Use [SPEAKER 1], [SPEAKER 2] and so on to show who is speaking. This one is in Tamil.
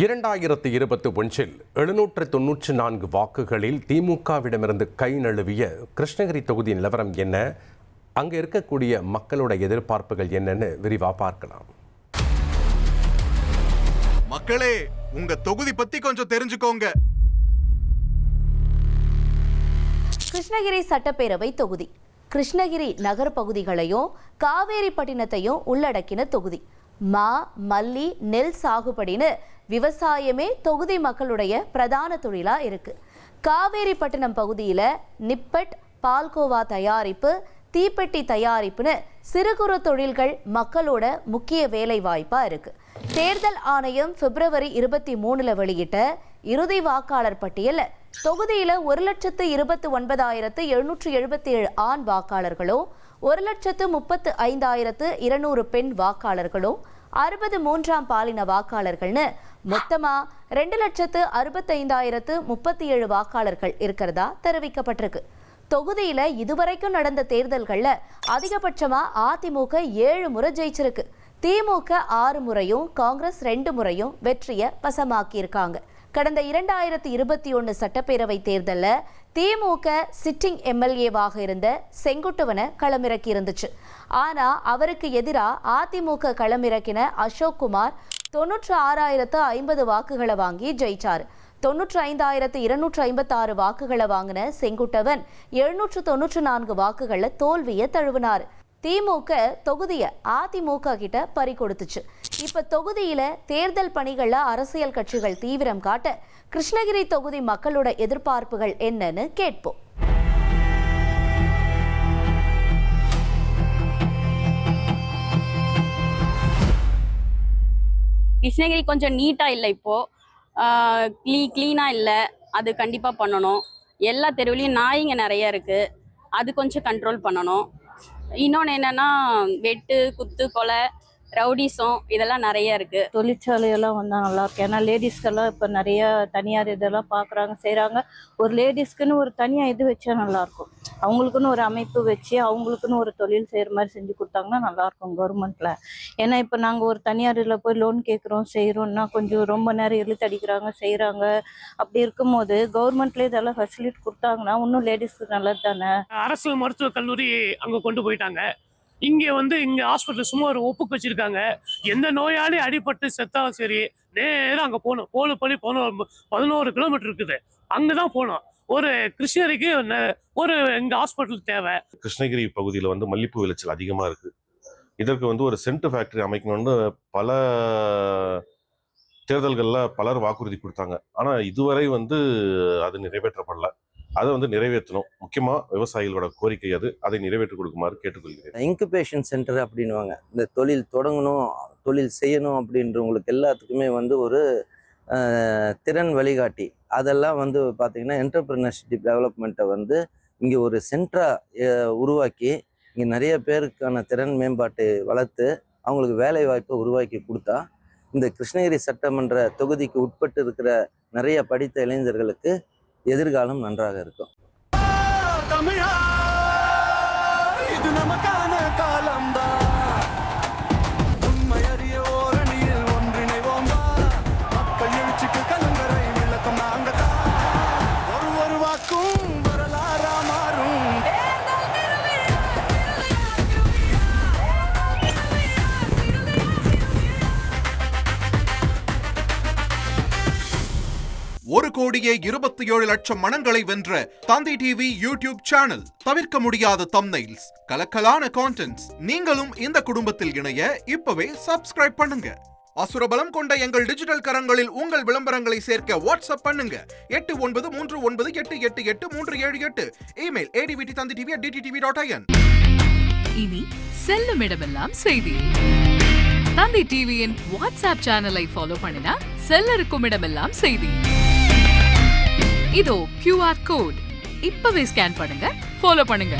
[SPEAKER 1] 2021 794 வாக்குகளில் திமுகவிடமிருந்து கை நழுவிய கிருஷ்ணகிரி தொகுதி நிலவரம் என்ன, அங்க இருக்கக்கூடிய மக்களோட எதிர்பார்ப்புகள் என்னன்னு விரிவா பார்க்கலாம்.
[SPEAKER 2] மக்களே, உங்க தொகுதி பத்தி கொஞ்சம் தெரிஞ்சுக்கோங்க.
[SPEAKER 3] கிருஷ்ணகிரி சட்டப்பேரவை தொகுதி கிருஷ்ணகிரி நகர் பகுதிகளையும் காவேரிப்பட்டினத்தையும் உள்ளடக்கின தொகுதி. மா, மல்லி, நெல் சாகுபடின்னு விவசாயமே தொகுதி மக்களுடைய பிரதான தொழிலா இருக்கு. காவேரிப்பட்டினம் பகுதியில நிப்பட், பால்கோவா தயாரிப்பு, தீப்பெட்டி தயாரிப்புன்னு சிறு குறு தொழில்கள் மக்களோட முக்கிய வேலை வாய்ப்பா இருக்கு. தேர்தல் ஆணையம் பிப்ரவரி 23 வெளியிட்ட இறுதி வாக்காளர் பட்டியல் தொகுதியில 1,29,777 ஆண் வாக்காளர்களும் 1,35,200 பெண் வாக்காளர்களும் 60 மூன்றாம் பாலின வாக்காளர்கள்னு மொத்தமா 2,65,037 வாக்காளர்கள் இருக்கிறதா தெரிவிக்கப்பட்டிருக்கு. தொகுதியில இதுவரைக்கும் நடந்த தேர்தல்கள்ல அதிகபட்சமா அதிமுக 7 முறை ஜெயிச்சிருக்கு. திமுக 6 முறையும் காங்கிரஸ் 2 முறையும் வெற்றியை வசமாக்கி இருக்காங்க. கடந்த 2021 சட்டப்பேரவை தேர்தல்ல திமுக சிட்டிங் எம்எல்ஏவாக இருந்த செங்குட்டுவனை களமிறக்கி இருந்துச்சு. ஆனா அவருக்கு எதிராக அதிமுக களமிறக்கின அசோக்குமார் 96,050 வாக்குகளை வாங்கி ஜெயிச்சாரு. 95,256 வாக்குகளை வாங்கின செங்குட்டவன் 794 வாக்குகளை தோல்வியை தழுவினார். திமுக தொகுதியை அதிமுக கிட்ட பறி கொடுத்துச்சு. இப்ப தொகுதியில தேர்தல் பணிகள்ல அரசியல் கட்சிகள் தீவிரம் காட்ட கிருஷ்ணகிரி தொகுதி மக்களோட எதிர்பார்ப்புகள் என்னன்னு கேட்போம்.
[SPEAKER 4] கிருஷ்ணகிரி கொஞ்சம் நீட்டா இல்லை, இப்போ கிளீனா இல்லை. அது கண்டிப்பா பண்ணணும். எல்லா தெருவுலையும் நாய்ங்க நிறைய இருக்கு, அது கொஞ்சம் கண்ட்ரோல் பண்ணணும். இன்னொன்று என்னன்னா, வெட்டு, குத்து, கொலை, ரவுடிசம் இதெல்லாம் நிறைய இருக்கு.
[SPEAKER 5] தொழிற்சாலையெல்லாம் வந்தால் நல்லா இருக்கும். ஏன்னா லேடிஸ்க்கெல்லாம் இப்போ நிறைய தனியார் இதெல்லாம் பார்க்குறாங்க, செய்கிறாங்க. ஒரு லேடிஸ்க்குன்னு ஒரு தனியாக இது வச்சா நல்லாயிருக்கும். அவங்களுக்குன்னு ஒரு அமைப்பு வச்சு அவங்களுக்குன்னு ஒரு தொழில் செய்கிற மாதிரி செஞ்சு கொடுத்தாங்கன்னா நல்லாயிருக்கும் கவர்மெண்ட்டில். ஏன்னா இப்போ நாங்கள் ஒரு தனியார் இதில் போய் லோன் கேட்குறோம், செய்கிறோன்னா கொஞ்சம் ரொம்ப நேரம் இழுத்தடிக்கிறாங்க, செய்கிறாங்க. அப்படி இருக்கும்போது கவர்மெண்ட்லேயே இதெல்லாம் ஃபெசிலிட்டி கொடுத்தாங்கன்னா இன்னும் லேடிஸ்க்கு நல்லது தானே.
[SPEAKER 6] அரசு மருத்துவக் கல்லூரி அங்கே கொண்டு போயிட்டாங்க. இங்கே இங்கே ஹாஸ்பிட்டல் சும்மா ஒரு ஒப்புக்கு வச்சுருக்காங்க. எந்த நோயாளி அடிபட்டு செத்தாலும் சரி, நேராக அங்கே போகணும். பண்ணி 11 கிலோமீட்டர் இருக்குது, அங்கே தான் போகணும். ஒரு கிருஷ்ணகிரிக்கு ஒரு இங்கே ஹாஸ்பிட்டல் தேவை.
[SPEAKER 7] கிருஷ்ணகிரி பகுதியில் மல்லிப்பூ விளைச்சல் அதிகமாக இருக்குது. இதற்கு ஒரு சென்ட் ஃபேக்டரி அமைக்கணும்னு பல தேர்தல்களில் பலர் வாக்குறுதி கொடுத்தாங்க. ஆனால் இதுவரை அது நிறைவேற்றப்படல. அதை நிறைவேற்றணும். முக்கியமாக விவசாயிகளோட கோரிக்கை அது. அதை நிறைவேற்றி கொடுக்குமாறு கேட்டுக்கொள்கிறேன்.
[SPEAKER 8] இன்குபேஷன் சென்டர் அப்படின்வாங்க. இந்த தொழில் தொடங்கணும், தொழில் செய்யணும் அப்படின்றவங்களுக்கு எல்லாத்துக்குமே ஒரு திறன் வழிகாட்டி, அதெல்லாம் பார்த்திங்கன்னா என்டர்பிரினர்ஷிப் டெவலப்மெண்ட்டை இங்கே ஒரு சென்டராக உருவாக்கி இங்கே நிறைய பேருக்கான திறன் மேம்பாட்டை வளர்த்து அவங்களுக்கு வேலை வாய்ப்பை உருவாக்கி கொடுத்தா இந்த கிருஷ்ணகிரி சட்டமன்ற தொகுதிக்கு உட்பட்டு இருக்கிற நிறைய படித்த இளைஞர்களுக்கு எதிர்காலம் நன்றாக இருக்கும்.
[SPEAKER 2] ஒரு கோடியே 27 லட்சம் மனங்களை வென்ற தந்தி டிவி யூடியூப் சேனல். தவிர்க்க முடியாத தம்ப்நெயில்ஸ், கலக்கலான கான்டென்ட்ஸ். நீங்களும் இந்த குடும்பத்தில் இணைய இப்பவே சப்ஸ்கிரைப் பண்ணுங்க. அசுரபலம் கொண்ட எங்கள் டிஜிட்டல் கரங்களில் உங்கள் விளம்பரங்களை சேர்க்க வாட்ஸ்அப் பண்ணுங்க. 8939888378. Email advtthanditv@dttv.in.
[SPEAKER 9] இனி செல்லும் இடமெல்லாம் செய்தி. தந்தி டிவியின் வாட்ஸ்அப் சேனலை ஃபாலோ பண்ணினா செல்ல இருக்கும் இடமெல்லாம் செய்தி. இதோ QR கோட், இப்பவே ஸ்கேன் பண்ணுங்க, ஃபாலோ பண்ணுங்க.